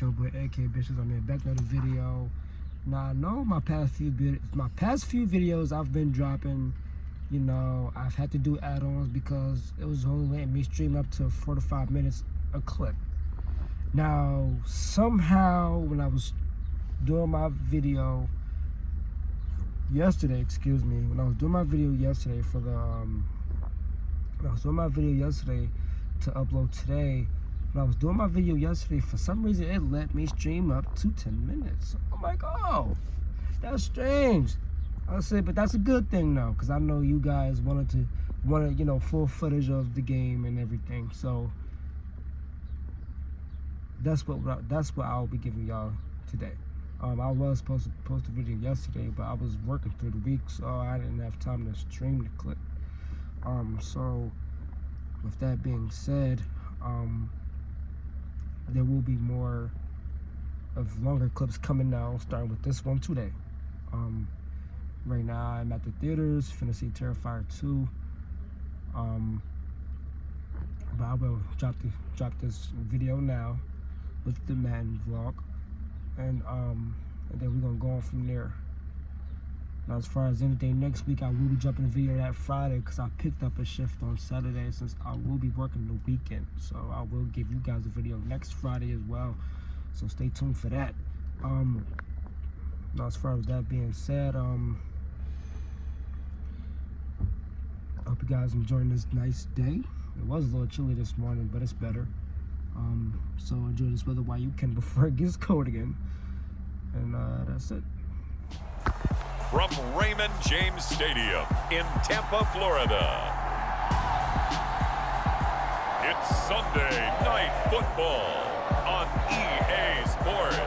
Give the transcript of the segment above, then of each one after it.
your boy AK Bitches. I'm here back to the video. Now I know my past few videos I've been dropping, you know, I've had to do add-ons because it was only letting me stream up to 4 to 5 minutes a clip. Now somehow when I was doing my video yesterday, when I was doing my video yesterday for the to upload today. When I was doing my video yesterday, for some reason it let me stream up to 10 minutes. I'm like, oh, that's strange. I said, but that's a good thing though, because I know you guys wanted, you know, full footage of the game and everything. So that's what I'll be giving y'all today. I was supposed to post a video yesterday, but I was working through the week, so I didn't have time to stream the clip. So with that being said, there will be more of longer clips coming now, starting with this one today. Right now I'm at the theaters, finna see Terrifier 2. But I will drop this video now with the Madden vlog, and then we're gonna go on from there. Now, as far as anything next week, I will be dropping a video that Friday because I picked up a shift on Saturday since I will be working the weekend. So I will give you guys a video next Friday as well. So stay tuned for that. Now, as far as that being said, I hope you guys enjoying this nice day. It was a little chilly this morning, but it's better. So enjoy this weather while you can before it gets cold again. And that's it. From Raymond James Stadium in Tampa, Florida, it's Sunday Night Football on EA Sports.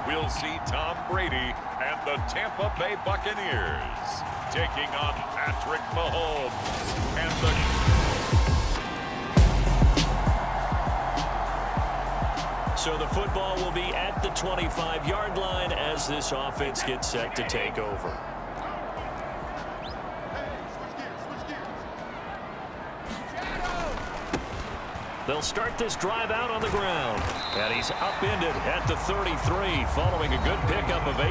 We'll see Tom Brady and the Tampa Bay Buccaneers taking on Patrick Mahomes and So the football will be at the 25-yard line as this offense gets set to take over. They'll start this drive out on the ground. And he's upended at the 33 following a good pickup of 8.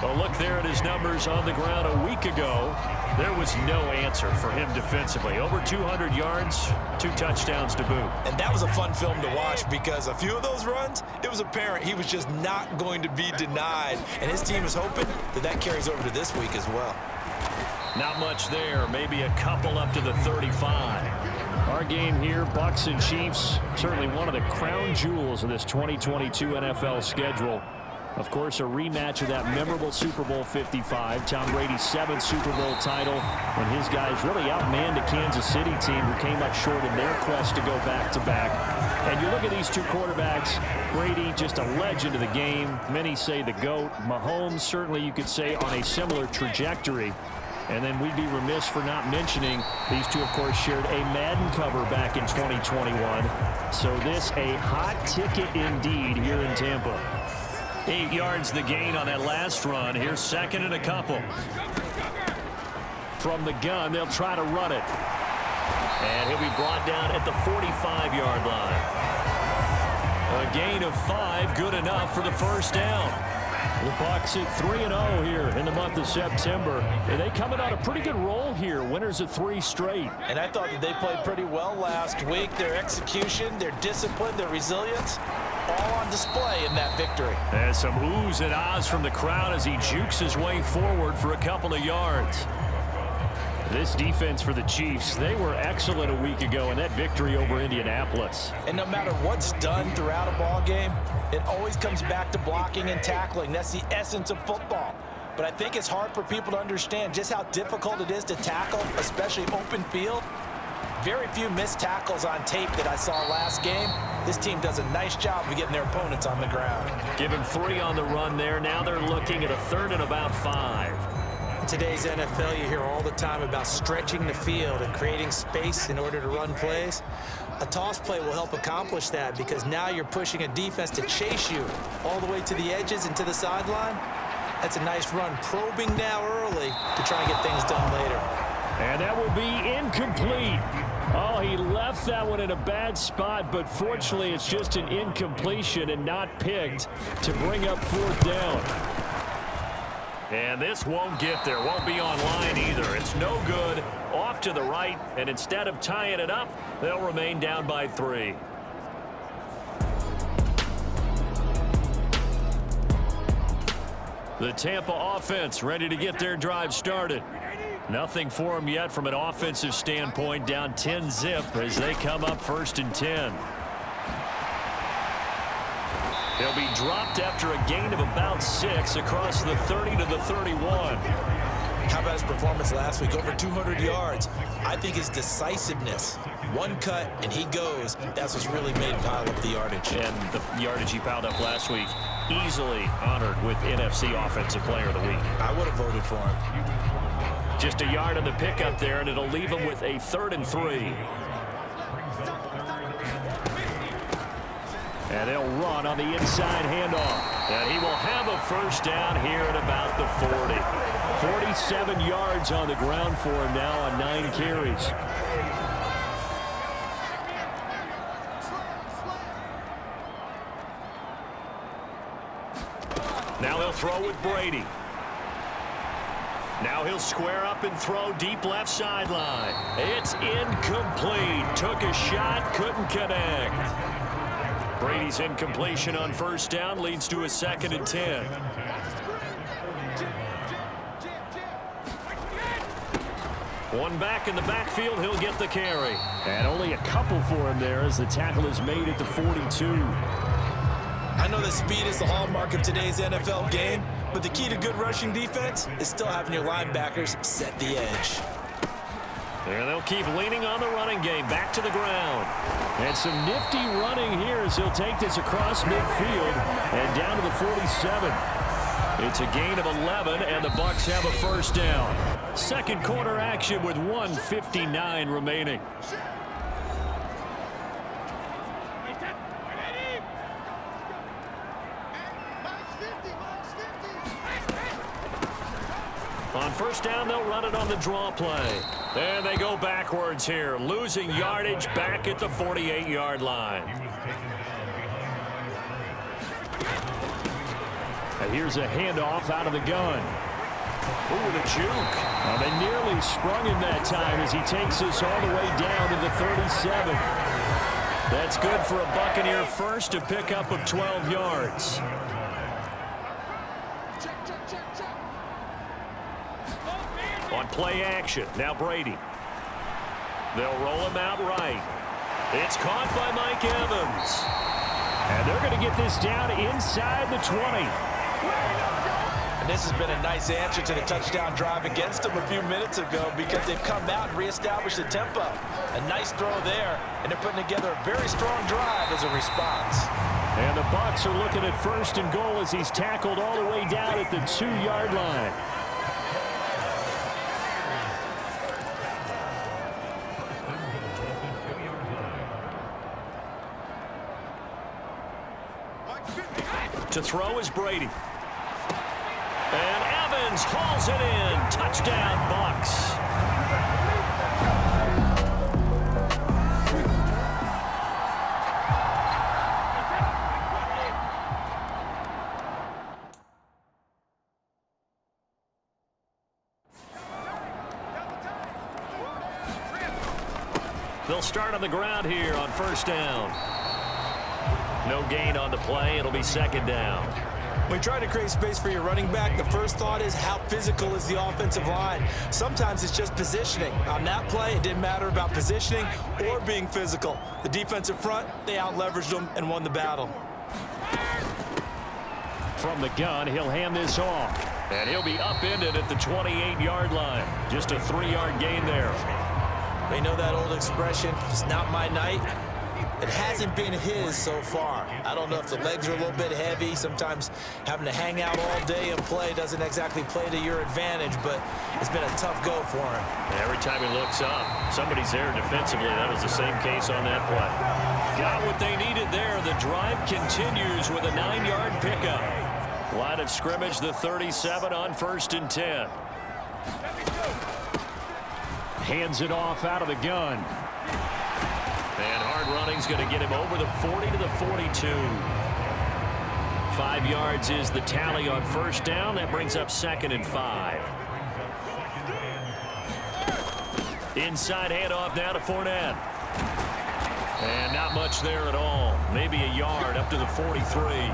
Well, look there at his numbers on the ground a week ago. There was no answer for him defensively. Over 200 yards, 2 touchdowns to boot. And that was a fun film to watch because a few of those runs, it was apparent he was just not going to be denied. And his team is hoping that that carries over to this week as well. Not much there. Maybe a couple up to the 35. Our game here, Bucs and Chiefs, certainly one of the crown jewels of this 2022 NFL schedule. Of course, a rematch of that memorable Super Bowl 55, Tom Brady's 7th Super Bowl title, when his guys really outmanned a Kansas City team who came up short in their quest to go back-to-back. And you look at these two quarterbacks, Brady, just a legend of the game. Many say the GOAT. Mahomes, certainly you could say on a similar trajectory. And then we'd be remiss for not mentioning these two, of course, shared a Madden cover back in 2021. So this a hot ticket indeed here in Tampa. 8 yards the gain on that last run. Here's second and a couple. From the gun, they'll try to run it. And he'll be brought down at the 45-yard line. A gain of 5, good enough for the first down. The Bucs at 3-0 here in the month of September. And they coming on a pretty good roll here. Winners of 3 straight. And I thought that they played pretty well last week. Their execution, their discipline, their resilience, all on display in that victory. And some oohs and ahs from the crowd as he jukes his way forward for a couple of yards. This defense for the Chiefs, they were excellent a week ago in that victory over Indianapolis. And no matter what's done throughout a ball game, it always comes back to blocking and tackling. That's the essence of football. But I think it's hard for people to understand just how difficult it is to tackle, especially open field. Very few missed tackles on tape that I saw last game. This team does a nice job of getting their opponents on the ground. Give him 3 on the run there. Now they're looking at a 3rd and about 5. today's NFL, you hear all the time about stretching the field and creating space in order to run plays. A toss play will help accomplish that because now you're pushing a defense to chase you all the way to the edges and to the sideline. That's a nice run, probing now early to try and get things done later. And that will be incomplete. Oh, he left that one in a bad spot, but fortunately it's just an incompletion and not picked to bring up 4th down. And this won't get there, won't be online either. It's no good, off to the right, and instead of tying it up, they'll remain down by 3. The Tampa offense ready to get their drive started. Nothing for them yet from an offensive standpoint, down 10-zip as they come up 1st and 10. They'll be dropped after a gain of about 6 across the 30 to the 31. How about his performance last week? Over 200 yards. I think his decisiveness, one cut and he goes, that's what's really made him pile up the yardage. And the yardage he piled up last week, easily honored with NFC Offensive Player of the Week. I would have voted for him. Just a yard on the pickup there, and it'll leave him with a 3rd and 3. And they'll run on the inside handoff. And he will have a 1st down here at about the 40. 47 yards on the ground for him now on 9 carries. Now they'll throw with Brady. Now he'll square up and throw deep left sideline. It's incomplete. Took a shot, couldn't connect. Brady's incompletion on 1st down leads to a 2nd and 10. One back in the backfield, he'll get the carry. And only a couple for him there as the tackle is made at the 42. I know that speed is the hallmark of today's NFL game, but the key to good rushing defense is still having your linebackers set the edge. And they'll keep leaning on the running game, back to the ground. And some nifty running here as he'll take this across midfield and down to the 47. It's a gain of 11, and the Bucs have a 1st down. 2nd quarter action with 1:59 remaining. On 1st down, they'll run it on the draw play. And they go backwards here, losing yardage back at the 48-yard line. And here's a handoff out of the gun. Ooh, the juke. They nearly sprung him that time as he takes this all the way down to the 37. That's good for a Buccaneer 1st, a pickup of 12 yards. On play action, now Brady. They'll roll him out right. It's caught by Mike Evans. And they're going to get this down inside the 20. And this has been a nice answer to the touchdown drive against them a few minutes ago because they've come out and reestablished the tempo. A nice throw there, and they're putting together a very strong drive as a response. And the Bucs are looking at 1st and goal as he's tackled all the way down at the 2-yard line. To throw is Brady. And Evans hauls it in. Touchdown, Bucs. They'll start on the ground here on 1st down. No gain on the play. It'll be 2nd down. When you try to create space for your running back, the first thought is how physical is the offensive line. Sometimes it's just positioning. On that play, it didn't matter about positioning or being physical. The defensive front, they out-leveraged them and won the battle. From the gun, he'll hand this off. And he'll be upended at the 28-yard line. Just a 3-yard gain there. They know that old expression, it's not my night. It hasn't been his so far. I don't know if the legs are a little bit heavy. Sometimes having to hang out all day and play doesn't exactly play to your advantage, but it's been a tough go for him. And every time he looks up, somebody's there defensively. That was the same case on that play. Got what they needed there. The drive continues with a 9-yard pickup. Line of scrimmage, the 37 on 1st and 10. Hands it off out of the gun. And hard running's going to get him over the 40 to the 42. 5 yards is the tally on 1st down. That brings up 2nd and 5. Inside handoff now to Fournette. And not much there at all. Maybe a yard up to the 43.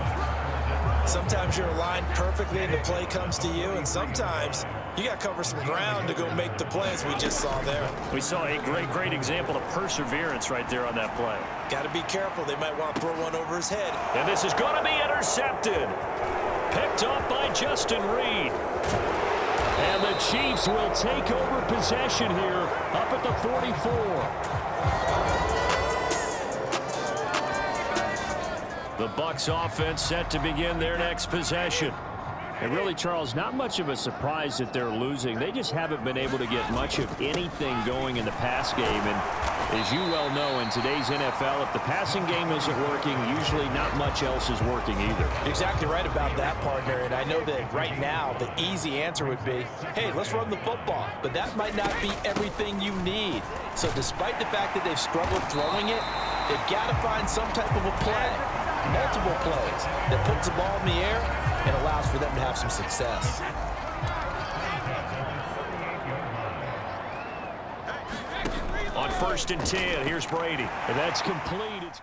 Sometimes you're aligned perfectly and the play comes to you, and sometimes you got to cover some ground to go make the plays we just saw there. We saw a great example of perseverance right there on that play. Got to be careful. They might want to throw one over his head. And this is going to be intercepted. Picked up by Justin Reed. And the Chiefs will take over possession here up at the 44. The Bucs offense set to begin their next possession. And really, Charles, not much of a surprise that they're losing. They just haven't been able to get much of anything going in the pass game. And as you well know, in today's NFL, if the passing game isn't working, usually not much else is working either. Exactly right about that, partner. And I know that right now, the easy answer would be, hey, let's run the football. But that might not be everything you need. So despite the fact that they've struggled throwing it, they've got to find some type of a play. Multiple plays that puts the ball in the air and allows for them to have some success. On 1st and 10, here's Brady. And that's complete.